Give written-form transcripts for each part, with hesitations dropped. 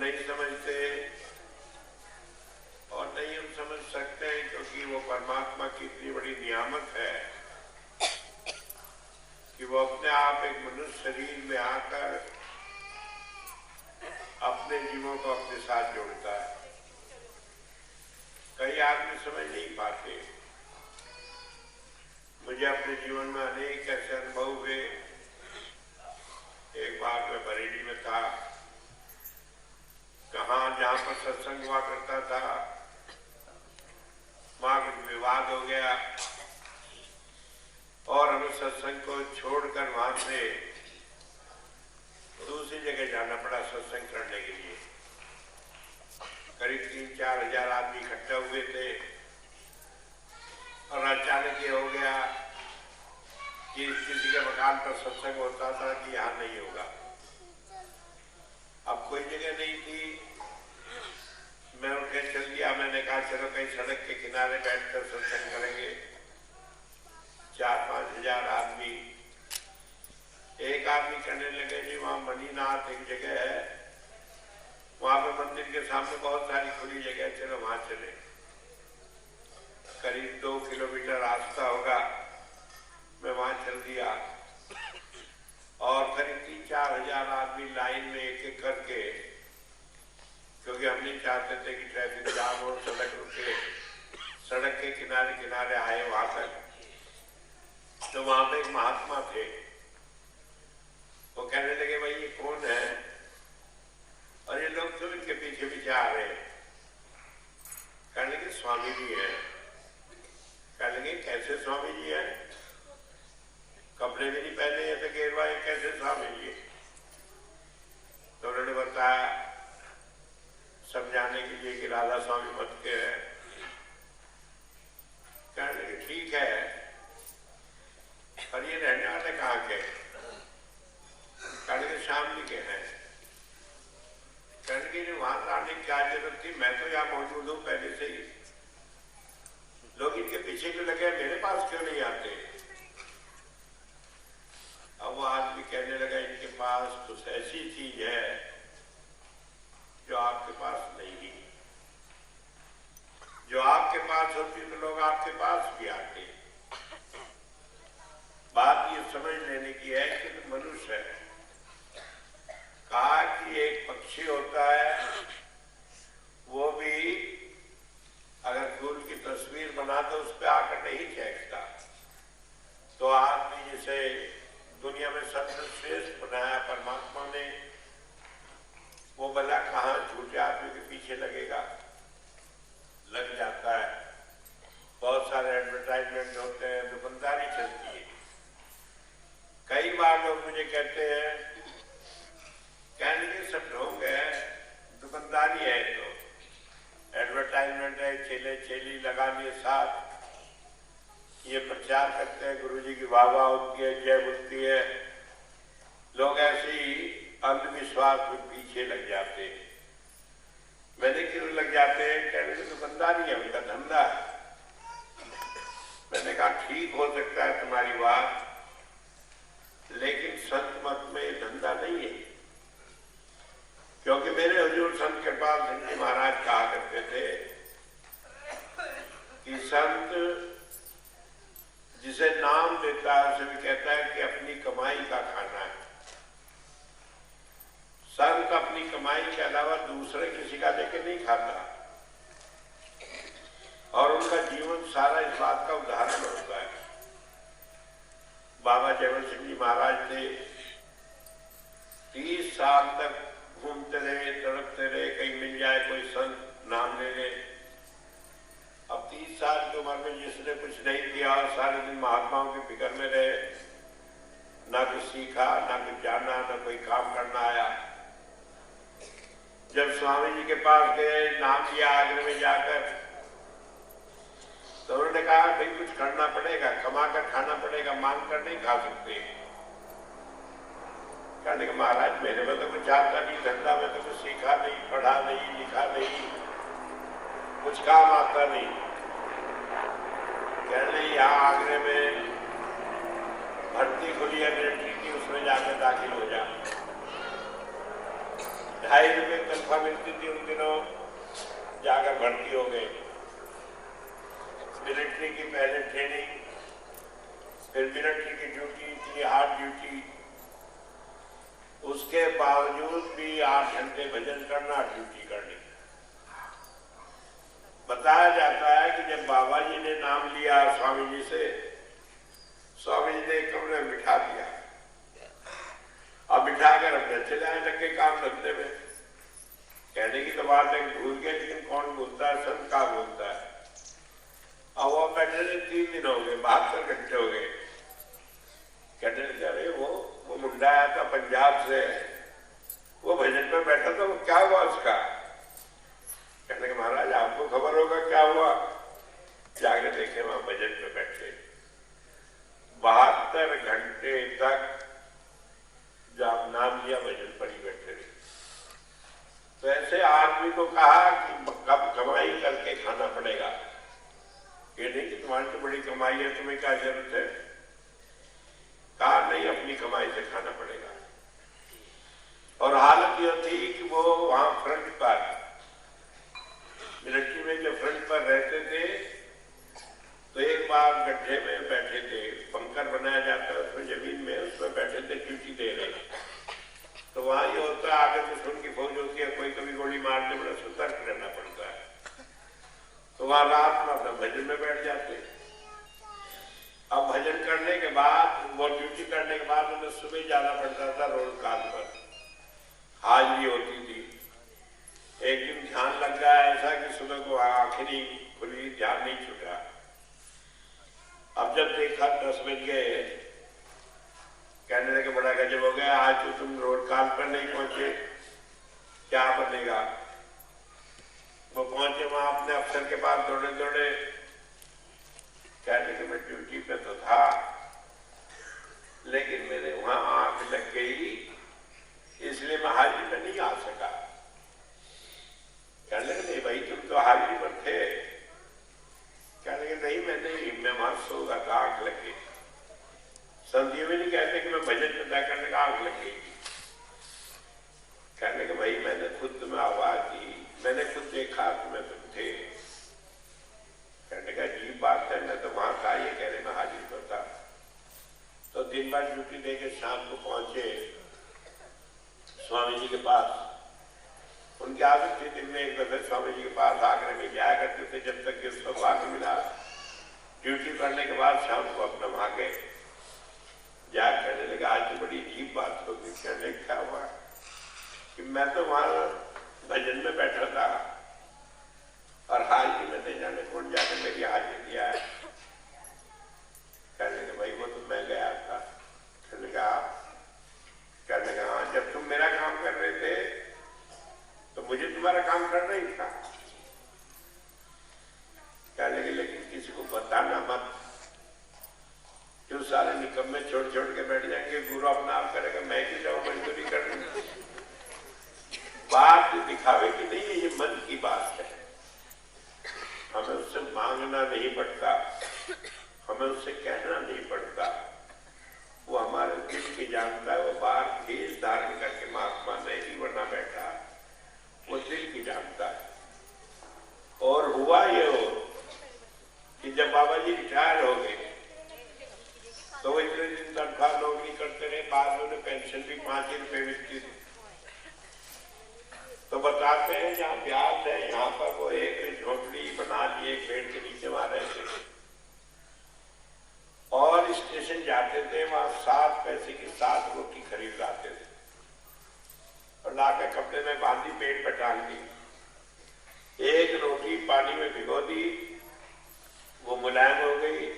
नहीं समझते और नहीं हम समझ सकते हैं, क्योंकि वो परमात्मा की इतनी बड़ी नियामत है कि वो अपने आप एक मनुष्य शरीर में आकर अपने जीवों को अपने साथ जोड़ता है। कई आदमी समझ नहीं पाते। मुझे अपने जीवन में अनेक ऐसे अनुभव हुए। एक बार मैं बरेली में था, जहाँ पर सत्संग हुआ करता था, वहां कुछ विवाद हो गया और हमें सत्संग को छोड़कर वहां से दूसरी जगह जाना पड़ा सत्संग करने के लिए। करीब 3-4 हजार आदमी इकट्ठे हुए थे और अचानक ये हो गया कि किसी के मकान पर सत्संग होता था कि यहाँ नहीं होगा। अब कोई जगह नहीं थी, मैं उठ के चल गया। मैंने कहा चलो कहीं सड़क के किनारे बैठकर सत्संग करेंगे। 4-5 हजार आदमी। एक आदमी कहने लगे जी वहाँ मणिनाथ एक जगह है, वहां पे मंदिर के सामने बहुत सारी खुली जगह, चलो वहां चले। करीब 2 किलोमीटर रास्ता होगा। मैं वहां चल दिया और करीब 3-4 हजार आदमी लाइन में एक एक करके, क्योंकि हम नहीं चाहते थे कि ट्रैफिक जाम हो, सड़क रुके, सड़क के किनारे किनारे आए वहां तक। तो वहां पे एक महात्मा थे, वो कहने लगे भाई ये कौन है और ये लोग क्यों इनके पीछे पीछे आ रहे हैं? कहने लगे स्वामी जी हैं। कहने लगे कैसे स्वामी जी हैं? कपड़े भी नहीं पहने हैं तो गेरवा, कैसे स्वामी जी? तो उन्होंने बताया समझाने के लिए कि राधा स्वामी मत के है। कहने लगे ठीक है, पर ये रहने वाले कहाँ के? कहने लगे शामली के हैं। कहने लगे वहां आने की क्या जरूरत थी, मैं तो यहाँ मौजूद हूँ पहले से ही। लोग इनके पीछे क्यों लगे, मेरे पास क्यों नहीं आते? अब वो आदमी कहने लगा इनके पास कुछ ऐसी चीज है जो आपके पास नहीं है। जो आपके पास होती तो लोग आपके पास भी आते। बात ये समझ लेने की है कि तो मनुष्य है। कहा कि एक पक्षी होता है, वो भी अगर फूल की तस्वीर बना तो उस पर आकर नहीं चहकता। तो आदमी जिसे दुनिया में सबसे श्रेष्ठ बनाया परमात्मा ने, वो भला कहाँ झूठे आदमी के पीछे लगेगा? लग जाता है। बहुत सारे एडवर्टाइजमेंट होते हैं, दुकानदारी चलती है। कई बार लोग मुझे कहते हैं, कहने के सब ढोंग है, दुकानदारी है, तो एडवर्टाइजमेंट है, चेले चेली लगा लिए साथ, ये प्रचार करते हैं, गुरुजी की वाह वाह होती है, जय बोलती है। लोग ऐसे ही अंधविश्वास में पीछे लग जाते हैं। मैंने क्यों लग जाते हैं? कहने की दुकानदारी है, उनका धंधा है। मैंने कहा ठीक हो सकता है तुम्हारी बात, लेकिन संत मत में धंधा नहीं है। क्योंकि मेरे हुजूर संत कृपाल सिंह जी महाराज कहा करते थे कि संत जिसे नाम देता है उसे भी कहता है कि अपनी कमाई का खाना है। संत अपनी कमाई के अलावा दूसरे किसी का लेके नहीं खाता, और उनका जीवन सारा इस बात का उदाहरण होता है। बाबा जयवंत सिंह जी महाराज थे, 30 साल तक घूमते रहे, तड़पते रहे, कहीं मिल जाए कोई संत नाम ले ले। अब 30 साल की उम्र में जिसने कुछ नहीं किया और सारे दिन महात्माओं की फिक्र में रहे, ना कुछ सीखा, ना कुछ जाना, ना कोई काम करना आया। जब स्वामी जी के पास गए, नाम लिया आगरे में जाकर, तो उन्होंने कहा भाई कुछ करना पड़ेगा, कमा कर खाना पड़ेगा, मांग कर नहीं खा सकते। कहने के महाराज मेरे में तो कुछ आता नहीं, धंधा में तो कुछ सीखा नहीं, पढ़ा नहीं, लिखा नहीं, कुछ काम आता नहीं। कहने यहाँ आगरे में भर्ती खुली है मिलिट्री की, उसमें जाकर दाखिल हो जा। ₹2.5 तनख्वाह मिलती थी उन दिनों, जाकर भर्ती हो गए। मिलिट्री की पहले ट्रेनिंग, फिर मिलिट्री की ड्यूटी, इतनी हार्ड ड्यूटी, उसके बावजूद भी 8 घंटे भजन करना, ड्यूटी करनी। बताया जाता है कि जब बाबा जी ने नाम लिया स्वामी जी से, स्वामी जी ने एक कमरे में बिठा दिया, अब बिठाकर अपने चले आए लगे काम धंधे में। कहने की तो बात है भूल गए, लेकिन कौन बोलता है, संत का बोलता है। अब वो बैठे थे 3 दिन हो गए, 72 घंटे हो गए। कहने लगे अरे वो मुंडा आया था पंजाब से, वो भजन में बैठा था, वो क्या हुआ उसका? कहने के महाराज आपको खबर होगा क्या हुआ। जाकर देखे वहां भजन में बैठे 72 घंटे तक जब नाम लिया भजन पर ही बैठे रहे। तो ऐसे आदमी को कहा कि कब कमाई करके खाना पड़ेगा, ये नहीं कि तुम्हारी तो बड़ी कमाई है, तुम्हें क्या जरूरत है। कहा नहीं, अपनी कमाई से खाना पड़ेगा। और हालत यह थी कि वो वहां फ्रंट पर, मिलिट्री में जो फ्रंट पर रहते थे, तो एक बार गड्ढे में बैठे थे, बंकर बनाया जाता है उसमें जमीन में, उसमें बैठे थे ड्यूटी दे रहे। तो वहां ये होता है आगे दुश्मन की फौज होती है, कोई कभी गोली मारने बड़ा सतर्क रहना पड़ता है। तो वहां रात में अपना भजन में बैठ जाते। अब भजन करने के बाद, वो ड्यूटी करने के बाद उन्हें सुबह जाना पड़ता था रोल काल पर, हाजिरी होती थी। एक दिन ध्यान लग गया ऐसा कि सुबह को आखिरी खुली, ध्यान नहीं छूटा। अब जब देखा 10 बज गए, कहने लगे बड़ा गजब हो गया, आज तो तुम रोड काल पर नहीं पहुंचे, क्या बनेगा। वो पहुंचे वहां अपने अफसर के पास, दौड़े दौड़े, कहने के मैं ड्यूटी पे तो था, लेकिन मेरे वहां आंख लग गई, इसलिए मैं हाजिरी में नहीं आ सका। कहने लगे नहीं भाई तुम तो हाजिरी पर थे। कहने लगे नहीं मैं वहां सो रहा था, आंख लग गई। संत भी नहीं कहते कि मैं भजन चिंता करने का आंख लग गई। कहने लगे भाई मैंने खुद तुम्हें आवाज दी, मैंने खुद देखा तुम्हें, तुम थे। कहने का अजीब बात है, मैं तो वहां था, ये कह रहे मैं हाजिर पर था। तो दिन भर ड्यूटी देके शाम को पहुंचे स्वामी जी के पास। उनकी आदत थी दिन में एक दफे स्वामी जी के पास आगरे में जाया करते थे, जब तक कि उसको भाग्य मिला। ड्यूटी करने के बाद शाम को अपना वहां गए, जा कहने लगा आज तो बड़ी अजीब बात होगी। कहने क्या हुआ कि मैं तो वहां भजन में बैठा था और हाजिरी में नहीं जाने कौन जाकर मेरी हाजिरी दिया है। कहने लगे भाई वो तो मैं गया था। कहने लगा हाँ, जब तुम मेरा काम कर रहे थे तो मुझे तुम्हारा काम करना ही था। कहने लगे लेकिन किसी को बताना मत, क्यों सारे निकम्मे छोड़ छोड़ के बैठ जाएंगे, गुरु अपना आप करेगा, मैं क्यों जाऊं मजदूरी करने। बात दिखावे की नहीं है, ये मन की बात है। हमें उससे मांगना नहीं पड़ता, हमें उससे कहना नहीं पड़ता, वो हमारे दिल की जानता है। वो बाहर भेष धारण करके महात्मा नहीं बना बैठा, वो दिल की जानता है। और हुआ ये हो कि जब बाबा जी रिटायर हो गए तो वो इतने दिन तनख्वाह नौकरी करते रहे, बाद में उन्हें पेंशन भी 5 रुपए मिलती थी। तो बताते हैं जहाँ ब्याज है यहाँ पर वो एक झोपड़ी बना ली, एक पेड़ के नीचे वहां रहते थे और स्टेशन जाते थे, वहां 7 पैसे की 7 रोटी खरीद लाते थे और लाकर कपड़े में बांधी, पेड़ पर टांग दी। एक रोटी पानी में भिगो दी, वो मुलायम हो गई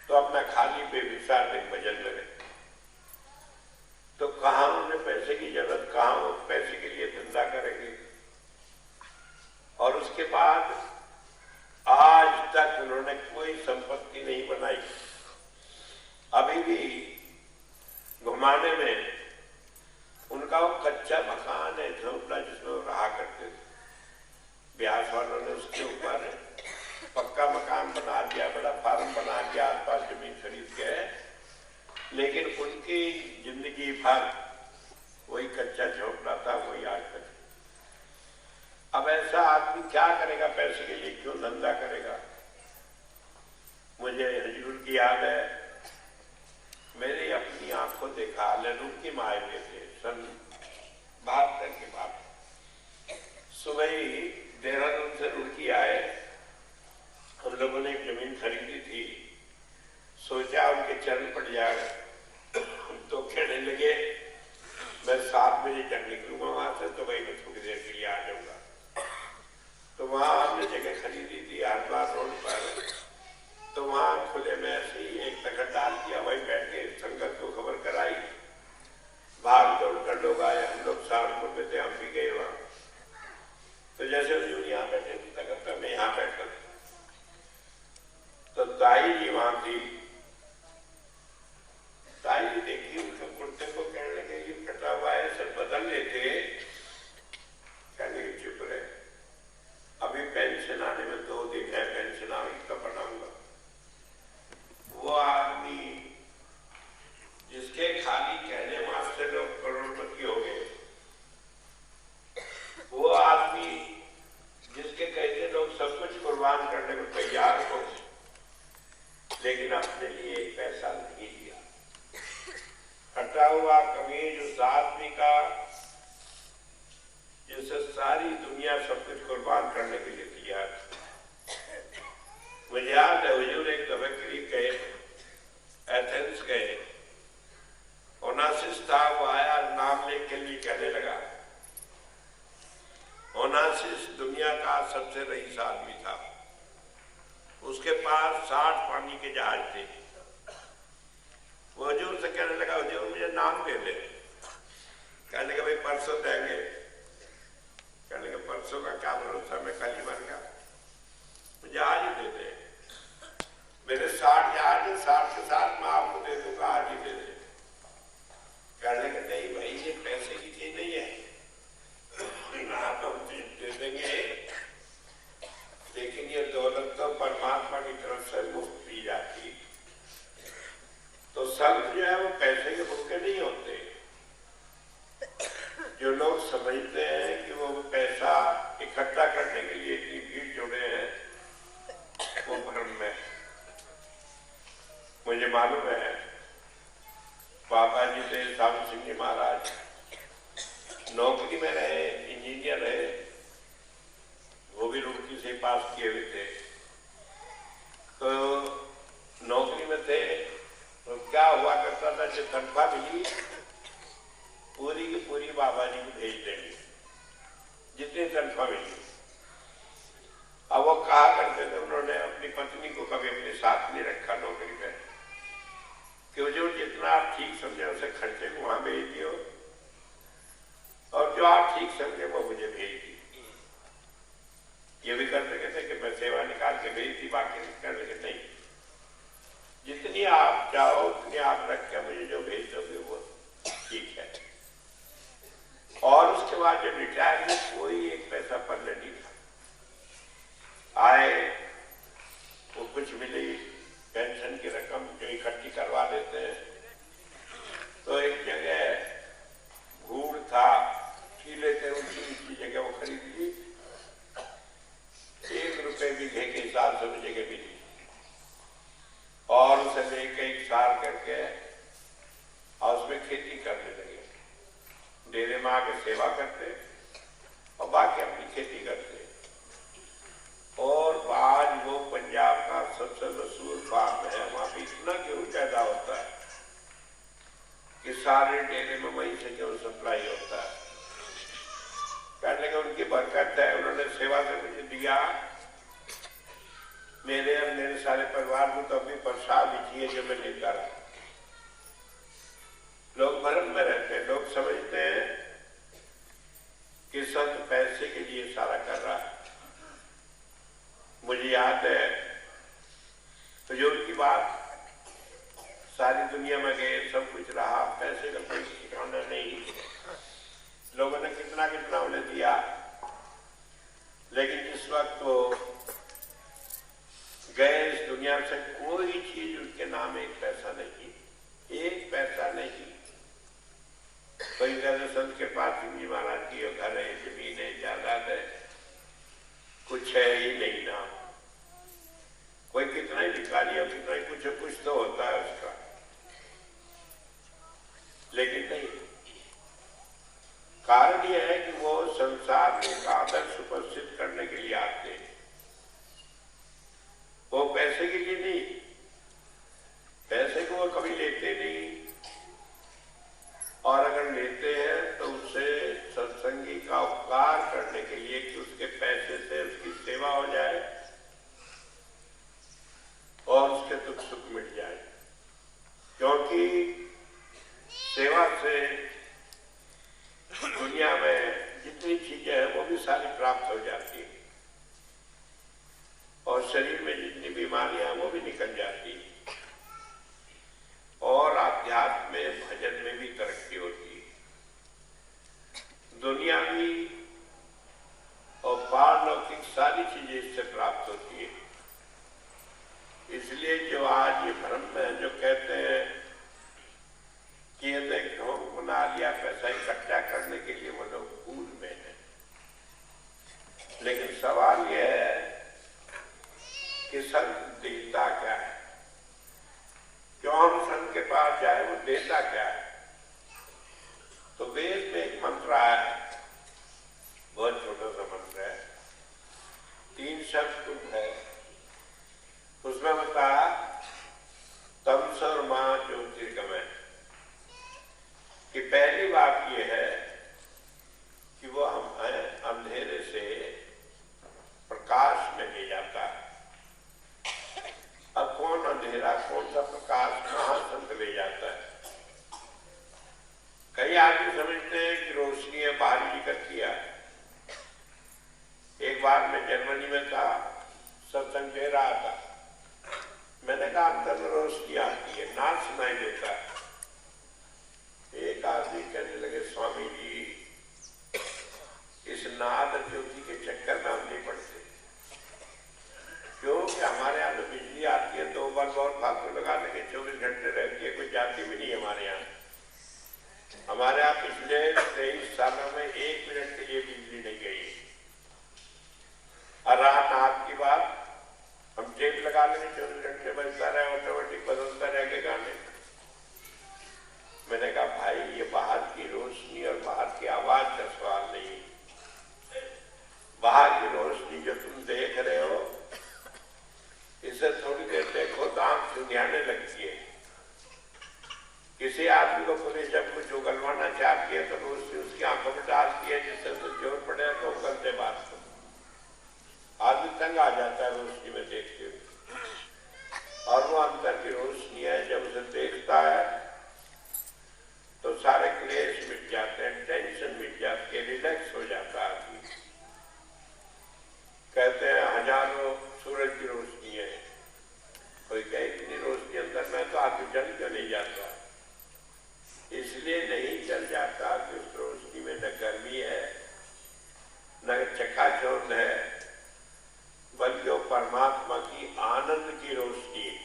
तो अपना खाली बेमिसाल में भजन लगे। तो कहाँ उन्हें पैसे की जरूरत, कहाँ वो पैसे के लिए धंधा करेंगे। और उसके बाद आज तक उन्होंने कोई संपत्ति नहीं बनाई। अभी भी घुमाने में उनका वो कच्चा मकान है, झोपड़ा जिसमें वो रहा करते थे। ब्यास वालों ने उसके ऊपर पक्का मकान बना दिया, बड़ा फार्म बना दिया, आसपास जमीन खरीद के। लेकिन उनकी जिंदगी भर वही कच्चा झोंपड़ा था, वही आज तक। अब ऐसा आदमी क्या करेगा पैसे के लिए, क्यों धंधा करेगा। मुझे हजूर की याद है, मेरी अपनी आंखों देखा, लड़ू की माए में थे, सन 72 की बात। सुबह ही देहरादून से रुड़की आए, हम लोगों ने एक जमीन खरीदी थी, सोचा उनके चरण पड़ जाए, तो कहने लगे मैं 7 बजे तक निकलूंगा वहां से, तो वही मैं थोड़ी देर के लिए आ जाऊंगा। तो वहां हमने जगह खरीदी थी आसपास रोड पर, तो वहां खुले में ऐसे ही एक तखत डाल दिया, वही बैठ के संगत को खबर कराई, भाग दौड़ कर लोग आए, हम लोग सहारनपुर में थे, हम भी गए वहां। तो जैसे हजूर यहाँ बैठे थे तखत पर, मैं यहाँ बैठा, तो ताई जी वहां थी। ताई जी देखी उनके कुर्ते को, कहने लगे ये कटा हुआ है, सब बदल लेते। कहने लगे चुप रहे, अभी पेंशन आने में 2 दिन है, पेंशन आने का बनाऊंगा। वो आदमी जिसके खाली कहने वास्ते लोग करोड़पति हो गए, वो आदमी जिसके कहते लोग सब कुछ कुर्बान करने को तैयार हो, लेकिन अपने लिए एक पैसा नहीं दिया। कटा हुआ कमीज उस आदमी का जिसे सारी दुनिया सब कुछ कुर्बान करने के लिए तैयार। मुझे याद है हुजूर एक दफे करीब गए, एथेंस गए, ओनासिस था, वो आया नाम लेने के लिए, कहने लगा ओनासिस दुनिया का सबसे रईस आदमी था, उसके पास 60 पानी के जहाज थे। वो हजूर से कहने लगा हजूर मुझे नाम दे दे। कहने लगा भाई परसों देंगे। कहने लगा परसों का क्या भरोसा, मैं कल ही मर गया, मुझे आज ही दे दे। मेरे 60 जहाज है, 60 के साथ मैं आपको दे दूंगा, आज ही दे दे। कहने लगा नहीं भाई ये पैसे की चीज नहीं है, आप हम दे देंगे, लेकिन ये दौलत तो परमात्मा की तरफ से मुफ्त दी जाती। तो संत जो है वो पैसे के भूखे नहीं होते। जो लोग समझते हैं कि वो पैसा इकट्ठा करने के लिए इतनी भीड़ जुड़े हैं, वो भ्रम में। मुझे मालूम है बाबा जी थे साधु सिंह जी महाराज, नौकरी में रहे, इंजीनियर रहे, वो भी रुड़की से पास किए हुए थे। तो नौकरी में थे, तो क्या हुआ करता था, जो तनख्वाह मिली पूरी की पूरी बाबा जी को भेज देंगे, जितनी तनख्वाह मिली। अब वो कहा करते थे, उन्होंने अपनी पत्नी को कभी अपने साथ नहीं रखा नौकरी में, कि जो जितना आप ठीक समझे उसे खर्चे को वहां भेज दियो, और जो आप ठीक समझे वो मुझे भेज दी। ये भी कर सके थे कि मैं सेवा निकाल के भेज दी, बाकी कर सके नहीं, जितनी आप चाहो उतनी आप रख के मुझे जो भेज दोगे वो ठीक है। और उसके बाद जब रिटायर में कोई एक पैसा पल्ले नहीं था। आए वो कुछ मिली पेंशन की रकम जो इकट्ठी करवा देते हैं, तो एक जगह भूड़ था, कीले थे, उनकी जगह वो खरीद ली, 1 रुपए बीघे के हिसाब से वो जगह मिली, और उसे लेके एक साल करके और उसमें खेती करने लगे। डेरे में आके सेवा करते और बाकी अपनी खेती करते। और आज वो पंजाब का सबसे मशहूर फार्म है, वहां पे इतना गेहूं पैदा होता है कि सारे डेरे में वहीं से गेहूं सप्लाई होता है। कहने लगे उनकी बरकत है, उन्होंने सेवा से मुझे दिया, मेरे और मेरे सारे परिवार को तो अभी प्रसाद दीजिए जो मैं लेता रहा। लोग भ्रम में रहते हैं, लोग समझते हैं कि संत पैसे के लिए सारा कर रहा है। मुझे याद है हुजूर की बात, सारी दुनिया में गए, सब कुछ रहा, पैसे का कोई ठिकाना नहीं, लोगों ने कितना कितना उन्हें दिया, लेकिन जिस वक्त वो गए इस दुनिया से, कोई चीज उनके नाम एक पैसा नहीं, एक पैसा नहीं। कोई कहते लेकिन नहीं, कारण यह है कि वो संसार में एक आदर्श उपस्थित करने के लिए आते हैं, वो पैसे के लिए नहीं। पैसे को वो कभी लेते नहीं, और अगर लेते हैं तो उससे सत्संगी का उपकार करने के लिए कि उसके पैसे से उसकी सेवा हो जाए और उसके दुख सुख मिट जाए, क्योंकि सेवा से दुनिया में जितनी चीजें हैं वो भी सारी प्राप्त हो जाती है, और शरीर में जितनी बीमारियां वो भी निकल जाती है, और आध्यात्म में भजन में भी तरक्की होती है, दुनिया भी और पारलौकिक सारी चीजें इससे प्राप्त होती है। इसलिए जो आज ये भ्रम में जो कहते हैं कि ये देखो बना लिया, पैसा इकट्ठा करने के लिए वो लोग भूल में है। लेकिन सवाल यह है कि संत देता क्या है, क्यों हम संत के पास जाए, वो देता क्या है। तो वेद में एक मंत्र आया है, बहुत छोटा सा मंत्र है, 3 शब्द है, उसमें बताया तमसर मां ज्योतिर्गमय, कि पहली बात यह है कि वो हमें अंधेरे से प्रकाश में ले जाता है। अब कौन अंधेरा कौन सा प्रकाश कहां संत ले जाता है। कई आदमी समझते हैं कि रोशनी है बाहरी निकलती है। एक बार मैं जर्मनी में था, सत्संग दे रहा था, मैंने कहा अंदर में रोशनी आती है, नाद सुनाई देता है। एक आदमी कहने लगे स्वामी जी इस नाद ज्योति के चक्कर में हम नहीं पड़ते, क्योंकि हमारे यहाँ तो बिजली आती है, 2 बल्ब और फालतू लगा लेंगे, 24 घंटे रहती है, कोई जाती भी नहीं हमारे यहाँ। हमारे यहाँ पिछले 23 सालों में 1 मिनट के लिए बिजली नहीं गई। और रहा नाद की बात, हम टेप लगा लेंगे, 24 घंटे बजता रहे, ऑटोमेटिक बदलता रहेगा गाने। मैंने कहा भाई ये बाहर की रोशनी और बाहर की आवाज का सवाल नहीं, बाहर की रोशनी जो तुम देख रहे हो इसे थोड़ी देर देखो तो आंख चुंधियाने लगती है। किसी आदमी को पुलिस जब कुछ उगलवाना चाहती है तो रोशनी उसकी आंखों में डालती है, जिससे तो जोर पड़े तो उगलते बात को आदमी तंग आ जाता है रोशनी में देखते हुए। और वो अंदर की रोशनी है, जब उसे देखता है तो सारे क्लेश मिट जाते हैं, टेंशन मिट जाती है, रिलैक्स हो जाता है आदमी। कहते हैं हजारों सूरज की रोशनी है, कोई कहे इतनी रोशनी अंदर में, तो आदमी जल क्यों नहीं जाता। इसलिए नहीं जल जाता कि उस रोशनी में न गर्मी है न चकाचौंध है, बल्कि वो परमात्मा की आनंद की रोशनी है।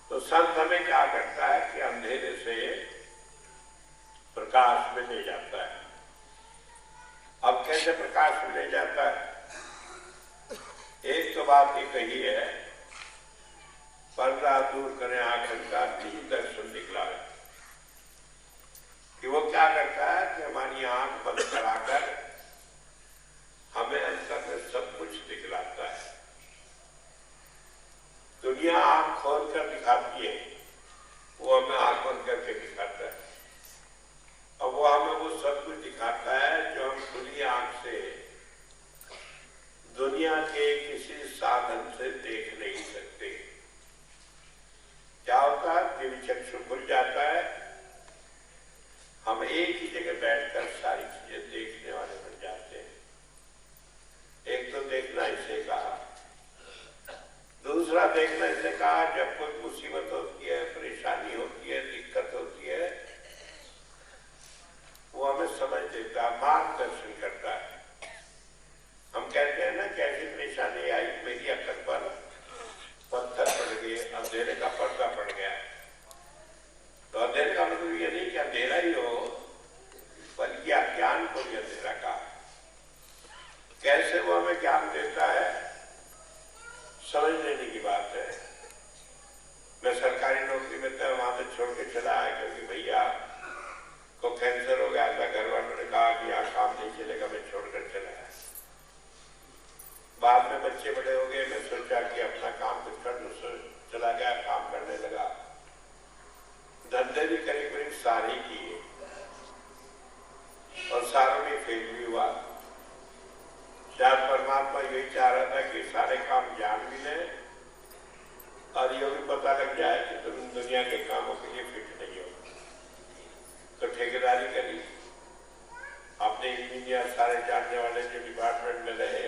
तो संत हमें क्या करता है कि अंधेरे से प्रकाश में ले जाता है। अब कैसे प्रकाश में ले जाता है। एक तो बात ये कही है, पर्दा दूर करें आंखों का निज दर्शन दिखलावे, कि वो क्या करता है कि हमारी आंख बंद कराकर हमें अंदर में सब कुछ दिखलाता है। दुनिया आंख खोल कर दिखाती है, वो हमें आंख बंद करके दिखाता है। अब वो हमें वो सब कुछ दिखाता है जो हम खुली आंख से दुनिया के किसी साधन से देख नहीं सकते। क्या होता है, दिव्य चक्षु खुल जाता है, हम एक ही जगह बैठकर सारी चीजें देखने वाले बन जाते हैं। एक तो देखना इसे कहा, दूसरा देखना इसे कहा जब कोई मुसीबत होती है, परेशानी होती है, दिक्कत होती है, वो हमें समझ देता है, मार्गदर्शन करता है। हम कहते हैं ना कैसी परेशानी आई, मेरी अकल पर पत्थर पड़ गए, अंधेरे का पर्दा पड़ गया। तो अंधेरे का मतलब ये नहीं कि अंधेरा ही हो, बल्कि है क्योंकि भैया को कैंसर हो गया था। घर वालों ने कहा कि यहाँ काम नहीं चलेगा, मैं छोड़कर चला आया। बाद में बच्चे बड़े हो गए, मैं सोचा कि अपना काम कुछ कर दूं, चला गया, काम करने लगा। धंधे भी करीब करीब सारे किए और सारों में फेल भी हुआ। शायद परमात्मा यही चाह रहा था कि सारे काम जान भी ले और ये भी पता लग जाए कि तुम दुनिया के कामों के लिए फिट नहीं हो। तो ठेकेदारी करी, अपने इंजीनियर सारे जानने वाले जो डिपार्टमेंट में रहे,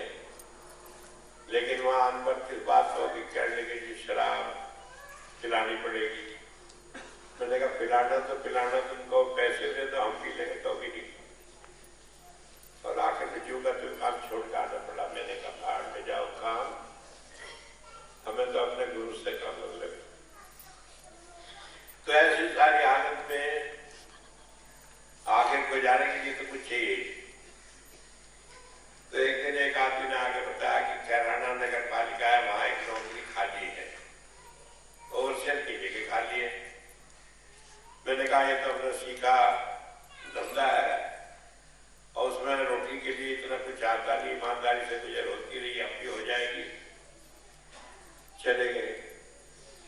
लेकिन वहां अनबन की बात होगी, कहने लगे कि शराब पिलानी पड़ेगी। मैंने कहा पिलाना तो पिलाना, तुमको पैसे दे दो, हम पी लेंगे तो भी नहीं। और आखिर में जीव का तो काम छोड़ के आना पड़ा। मैंने कहा भाड़ में जाओ काम, हमें तो अपने गुरु से काम मतलब। तो ऐसी सारी हालत में आखिर गुजारे के लिए तो कुछ चाहिए। तो एक दिन एक आदमी ने आगे बताया कि कैराना नगर पालिका है, वहां एक नौकरी खाली है, ओवरसेयर की जगह खाली है। मैंने कहा ये तो हमने सीखा धंधा है और उसमें रोटी के लिए इतना कुछ आता नहीं, ईमानदारी से गुजर होती रही, अब भी हो जाएगी। चले गए।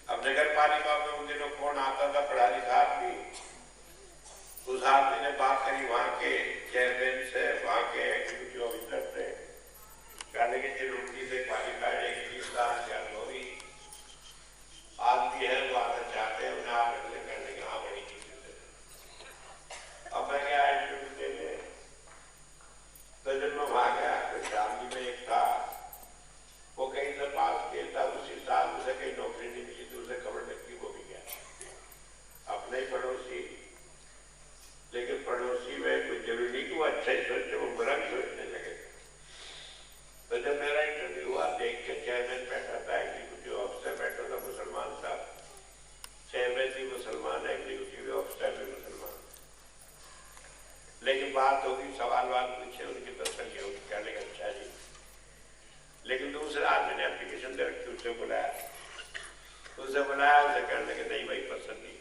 अब नगर पालिका में उन दिनों कौन आता था, पढ़ा लिखा आदमी। उस आदमी ने बात करी वहां के चेयरमैन से, वहां के एग्जीक्यूटिव ऑफिसर से, कहने के रोटी से पालिका एक 20 लाख क्या लोरी आदमी है वो आना चाहते हैं, उन्हें आप करने की हाँ बड़ी चीज। अब मैं क्या इंटरव्यू देने, तो जब मैं वहां गया तो शामली में एक था, वो कहीं से पास किया था, उसी साल उसे कहीं नौकरी नहीं मिली तो उसे खबर लगी, वो भी गया। अपने ही पड़ोसी, लेकिन पड़ोसी में कोई जरूरी नहीं कि वो अच्छा ही सोचे, वो बुरा भी सोचने लगे। तो जब मेरा इंटरव्यू हुआ, देख के चेयरमैन बैठा था, एग्जीक्यूटिव ऑफिसर बैठा था, मुसलमान था। चेयरमैन भी मुसलमान, एग्जीक्यूटिव ऑफिसर भी मुसलमान। लेकिन बात होगी, सवाल पूछे, उनकी तसल्ली होगी, कहने का अच्छा जी। लेकिन दूसरे आदमी ने एप्लीकेशन दे रखी, उसे बुलाया, उसे कहने लगे नहीं भाई पसंद नहीं।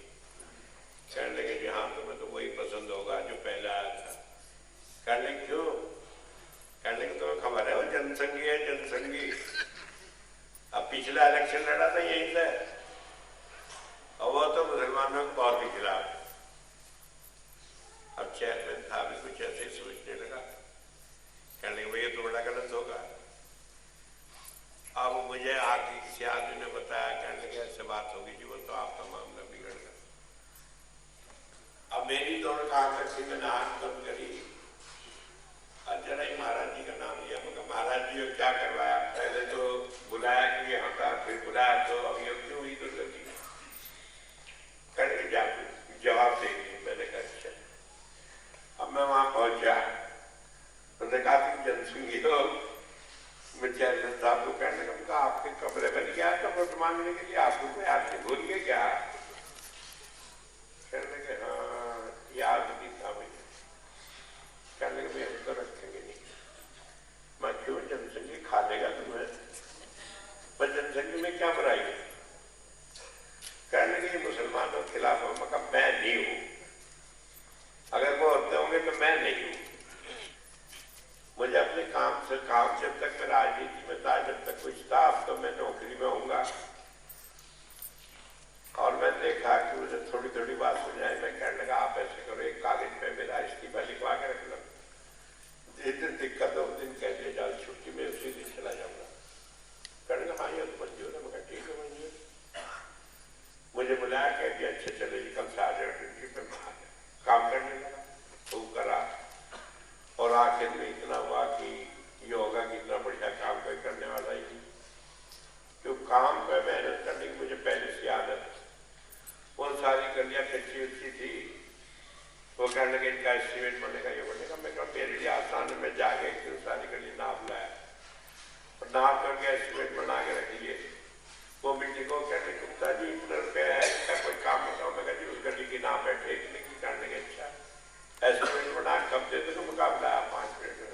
कहने लगे कि हाँ तुम्हें तो वही पसंद होगा जो पहले आया था। कहने लगे क्यों? कहने लगे तुम्हें खबर है वो जनसंघी है, जनसंघी। अब पिछला इलेक्शन लड़ा था यही से, और वो तो मुसलमानों के बहुत के खिलाफ। अब चेयरमैन था भी कुछ ऐसे सोचने लगा, कहने लगे भैया तो बड़ा गलत होगा। अब मुझे आगे किसी आदमी ने बताया, कहने लगे ऐसे बात होगी जी, वो तो आपका मामला बिगड़ गया। अब मेरी दौड़ कहा करती, मैंने आंख बंद करी और जरा ही महाराज जी का नाम लिया। मैं महाराज जी क्या करवाया? पहले तो बुलाया कि यहाँ था, फिर बुलाया तो अब ये क्यों हुई दुर्गति? करके जवाब देंगे। मैंने कहा अच्छा। अब मैं वहां पहुंचा, उन्होंने कहा कि जनसंघी हो। मैं चेयरमैन साहब को कहने का आपके कमरे बन गया था वोट मांगने के लिए, आपको कोई आपने भूल गए क्या? कहने लगे हाँ याद नहीं था मुझे। कहने लगे हम तो रखेंगे नहीं। मैं क्यों? जनसंघी खा लेगा तुम्हें, पर जनसंघी में क्या बुराई है? कहने लगे मुसलमानों के खिलाफ हो। मैं मैं नहीं हूं, अगर वो होते होंगे तो मैं नहीं हूं। मुझे अपने काम से काम, जब तक मैं राजनीति में था, जब तक कुछ था, अब तो मैं नौकरी में होऊंगा। और मैं देखा कि मुझे थोड़ी थोड़ी बात सुझाई। मैं कहने लगा आप ऐसे करो, एक कागज पे मेरा इस्तीफा लिखवा के रख लो, जिस दिन दिक्कत हो उस दिन कह दिया जाओ छुट्टी में, उसी दिन चला जाऊंगा। कहने लगा हाँ ये तो मंजूर है। मैं ठीक है मंजूर। मुझे बुलाया, कह दिया अच्छा चले जी कल से आ जाओ ड्यूटी पे। मैं आ गया, काम करने लगा, वो करा। और आखिर में इतना हुआ कि योगा की इतना बढ़िया काम कोई करने वाला ही नहीं। क्यों? काम पे मेहनत करने की मुझे पहले से आदत। वो सारी गलियां कच्ची उच्ची थी। वो कहने लगे इनका एस्टिमेट बनेगा, ये बनेगा। मैं कहा मेरे लिए आसान है, मैं जाके क्यों सारी गली नाप लाया और नाप करके एस्टिमेट बना के रखिए। वो मीटिंग को कहने गुप्ता जी इतना रुपया है, इसका कोई काम बताओ। मैं कहा उस गली की नाप बैठे इतने की। करने के अच्छा एस्टिमेट बना कब दे दो? मुकाबला 5 मिनट में